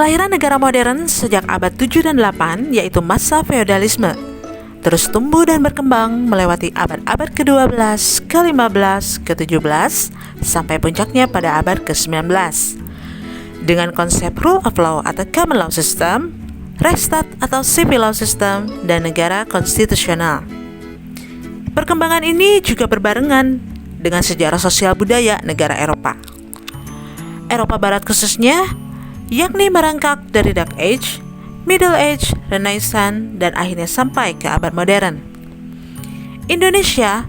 Kelahiran negara modern sejak abad 7 dan 8 yaitu masa feodalisme, terus tumbuh dan berkembang melewati abad-abad ke-12, ke-15, ke-17, sampai puncaknya pada abad ke-19. Dengan konsep rule of law atau common law system, Reichsstaat atau civil law system, dan negara konstitusional. Perkembangan ini juga berbarengan dengan sejarah sosial budaya negara Eropa. Eropa Barat khususnya, yakni merangkak dari Dark Age, Middle Age, Renaissance, dan akhirnya sampai ke abad modern. Indonesia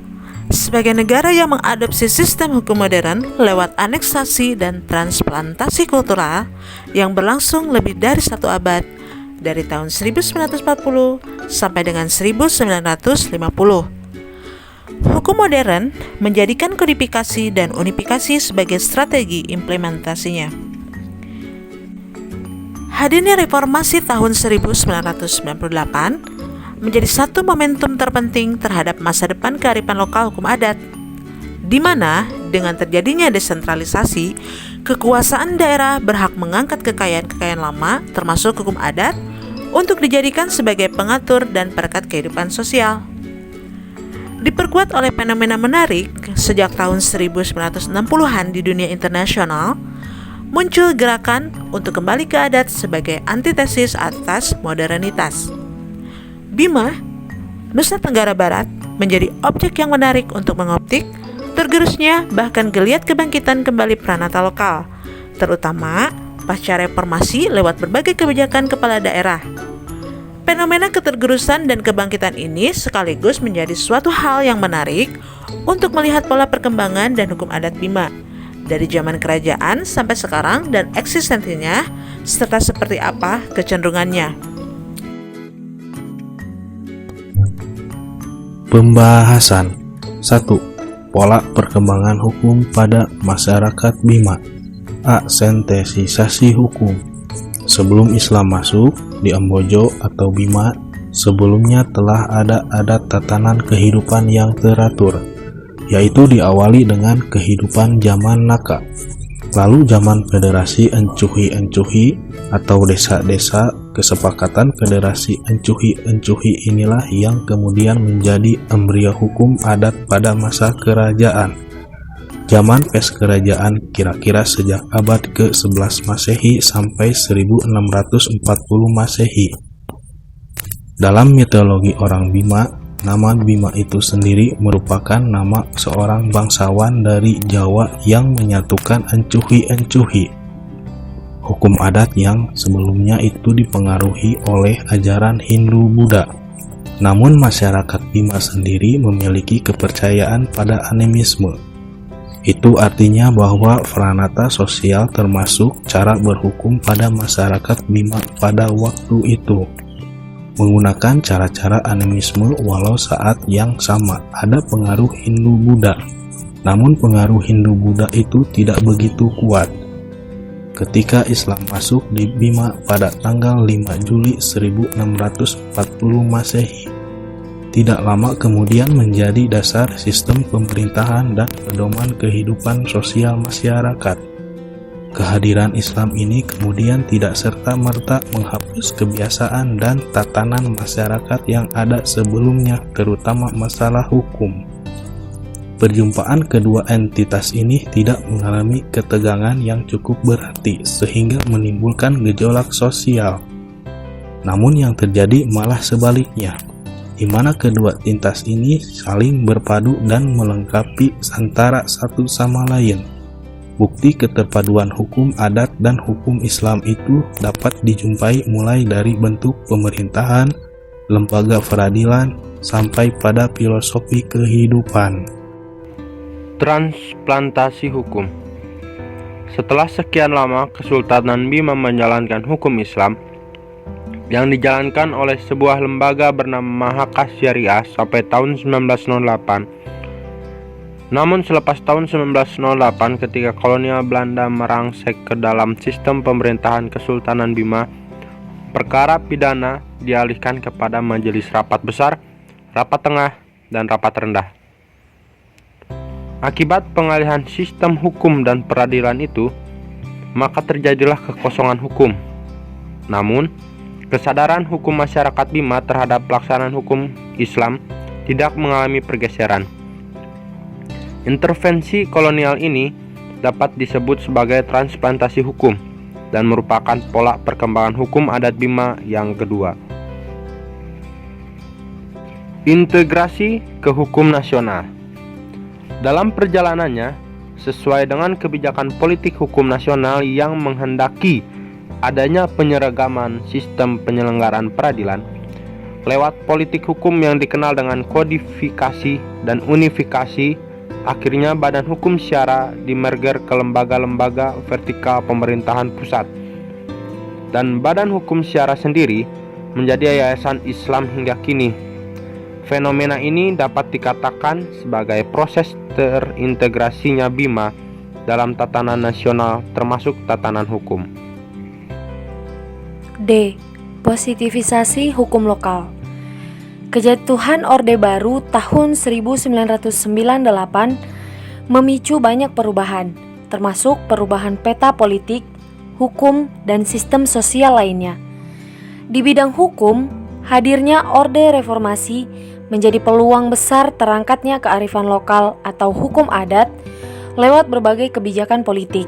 sebagai negara yang mengadopsi sistem hukum modern lewat aneksasi dan transplantasi kultural yang berlangsung lebih dari satu abad, dari tahun 1940 sampai dengan 1950. Hukum modern menjadikan kodifikasi dan unifikasi sebagai strategi implementasinya. Hadirnya reformasi tahun 1998 menjadi satu momentum terpenting terhadap masa depan kearifan lokal hukum adat, di mana dengan terjadinya desentralisasi, kekuasaan daerah berhak mengangkat kekayaan-kekayaan lama termasuk hukum adat untuk dijadikan sebagai pengatur dan perekat kehidupan sosial. Diperkuat oleh fenomena menarik, sejak tahun 1960-an di dunia internasional, muncul gerakan untuk kembali ke adat sebagai antitesis atas modernitas. Bima, Nusa Tenggara Barat, menjadi objek yang menarik untuk mengoptik tergerusnya bahkan geliat kebangkitan kembali pranata lokal, terutama pasca reformasi lewat berbagai kebijakan kepala daerah. Fenomena ketergerusan dan kebangkitan ini sekaligus menjadi suatu hal yang menarik untuk melihat pola perkembangan dan hukum adat Bima dari zaman kerajaan sampai sekarang dan eksistensinya serta seperti apa kecenderungannya. Pembahasan 1. Pola perkembangan hukum pada masyarakat Bima. A. Sintesisasi hukum. Sebelum Islam masuk di Ambojo atau Bima, sebelumnya telah ada adat tatanan kehidupan yang teratur, yaitu diawali dengan kehidupan zaman Naka, lalu zaman federasi Encuhi-Encuhi atau desa-desa. Kesepakatan federasi Encuhi-Encuhi inilah yang kemudian menjadi embrio hukum adat pada masa kerajaan. Zaman pes kerajaan kira-kira sejak abad ke-11 Masehi sampai 1640 Masehi. Dalam mitologi orang Bima, nama Bima itu sendiri merupakan nama seorang bangsawan dari Jawa yang menyatukan Encuhi-Encuhi. Hukum adat yang sebelumnya itu dipengaruhi oleh ajaran Hindu-Buddha. Namun masyarakat Bima sendiri memiliki kepercayaan pada animisme. Itu artinya bahwa pranata sosial termasuk cara berhukum pada masyarakat Bima pada waktu itu menggunakan cara-cara animisme, walau saat yang sama ada pengaruh Hindu-Buddha. Namun pengaruh Hindu-Buddha itu tidak begitu kuat. Ketika Islam masuk di Bima pada tanggal 5 Juli 1640 Masehi, tidak lama kemudian menjadi dasar sistem pemerintahan dan pedoman kehidupan sosial masyarakat. Kehadiran Islam ini kemudian tidak serta-merta menghapus kebiasaan dan tatanan masyarakat yang ada sebelumnya, terutama masalah hukum. Perjumpaan kedua entitas ini tidak mengalami ketegangan yang cukup berarti sehingga menimbulkan gejolak sosial. Namun yang terjadi malah sebaliknya, di mana kedua entitas ini saling berpadu dan melengkapi antara satu sama lain. Bukti keterpaduan hukum adat dan hukum Islam itu dapat dijumpai mulai dari bentuk pemerintahan, lembaga peradilan, sampai pada filosofi kehidupan. Transplantasi hukum. Setelah sekian lama Kesultanan Bima menjalankan hukum Islam yang dijalankan oleh sebuah lembaga bernama Mahaka Syariah sampai tahun 1908. Namun selepas tahun 1908 ketika kolonial Belanda merangsek ke dalam sistem pemerintahan Kesultanan Bima, perkara pidana dialihkan kepada majelis rapat besar, rapat tengah, dan rapat rendah. Akibat pengalihan sistem hukum dan peradilan itu, maka terjadilah kekosongan hukum Namun, kesadaran hukum masyarakat Bima terhadap pelaksanaan hukum Islam tidak mengalami pergeseran. Intervensi kolonial ini dapat disebut sebagai transplantasi hukum dan merupakan pola perkembangan hukum adat Bima yang kedua. Integrasi ke hukum nasional. Dalam perjalanannya, sesuai dengan kebijakan politik hukum nasional yang menghendaki adanya penyeragaman sistem penyelenggaraan peradilan, lewat politik hukum yang dikenal dengan kodifikasi dan unifikasi, akhirnya Badan Hukum Syara dimerger ke lembaga-lembaga vertikal pemerintahan pusat. Dan Badan Hukum Syara sendiri menjadi yayasan Islam hingga kini. Fenomena ini dapat dikatakan sebagai proses terintegrasinya Bima dalam tatanan nasional termasuk tatanan hukum. D. Positivisasi hukum lokal. Kejatuhan Orde Baru tahun 1998 memicu banyak perubahan, termasuk perubahan peta politik, hukum, dan sistem sosial lainnya. Di bidang hukum, hadirnya Orde Reformasi menjadi peluang besar terangkatnya kearifan lokal atau hukum adat lewat berbagai kebijakan politik.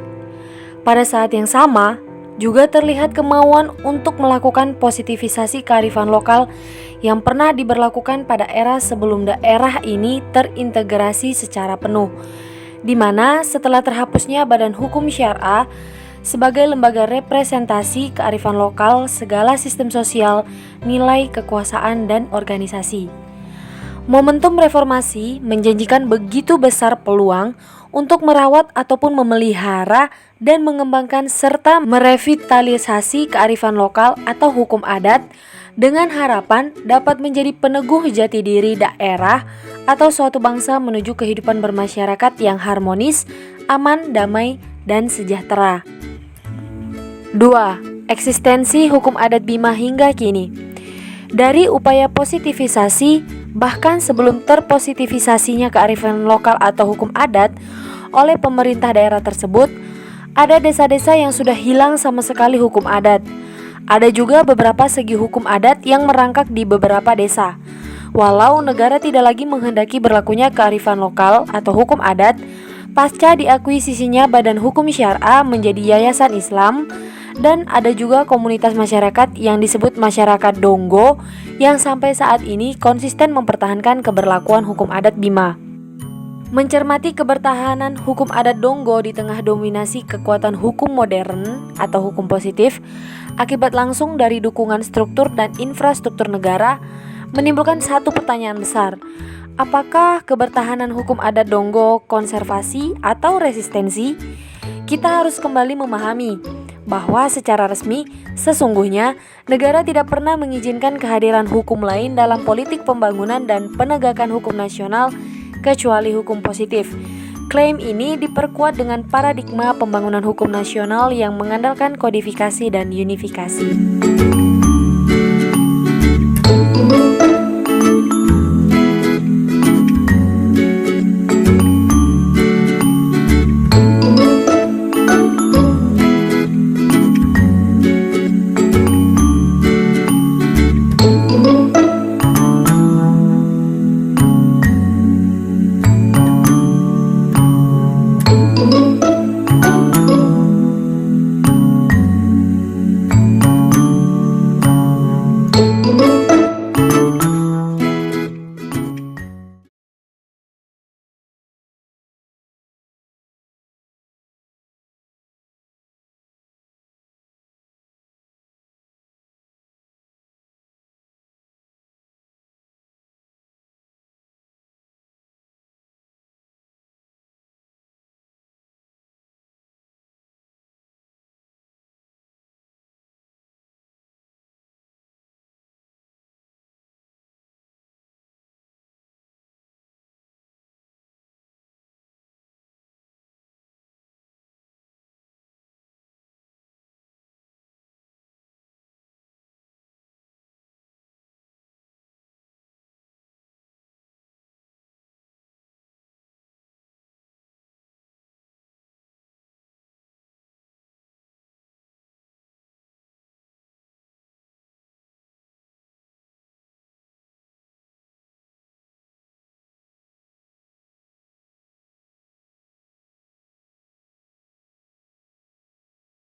Pada saat yang sama, juga terlihat kemauan untuk melakukan positivisasi kearifan lokal yang pernah diberlakukan pada era sebelum daerah ini terintegrasi secara penuh, di mana setelah terhapusnya Badan Hukum Syara sebagai lembaga representasi kearifan lokal segala sistem sosial, nilai, kekuasaan, dan organisasi. Momentum reformasi menjanjikan begitu besar peluang untuk merawat ataupun memelihara dan mengembangkan serta merevitalisasi kearifan lokal atau hukum adat dengan harapan dapat menjadi peneguh jati diri daerah atau suatu bangsa menuju kehidupan bermasyarakat yang harmonis, aman, damai, dan sejahtera. 2. Eksistensi hukum adat Bima hingga kini. Dari upaya positivisasi, bahkan sebelum terpositivisasinya kearifan lokal atau hukum adat oleh pemerintah daerah tersebut, ada desa-desa yang sudah hilang sama sekali hukum adat. Ada juga beberapa segi hukum adat yang merangkak di beberapa desa. Walau negara tidak lagi menghendaki berlakunya kearifan lokal atau hukum adat, pasca diakuisisinya Badan Hukum Syara menjadi yayasan Islam, dan ada juga komunitas masyarakat yang disebut masyarakat Donggo yang sampai saat ini konsisten mempertahankan keberlakuan hukum adat Bima. Mencermati kebertahanan hukum adat Donggo di tengah dominasi kekuatan hukum modern atau hukum positif akibat langsung dari dukungan struktur dan infrastruktur negara menimbulkan satu pertanyaan besar. Apakah kebertahanan hukum adat Donggo konservasi atau resistensi? Kita harus kembali memahami bahwa secara resmi, sesungguhnya negara tidak pernah mengizinkan kehadiran hukum lain dalam politik pembangunan dan penegakan hukum nasional kecuali hukum positif. Klaim ini diperkuat dengan paradigma pembangunan hukum nasional yang mengandalkan kodifikasi dan unifikasi.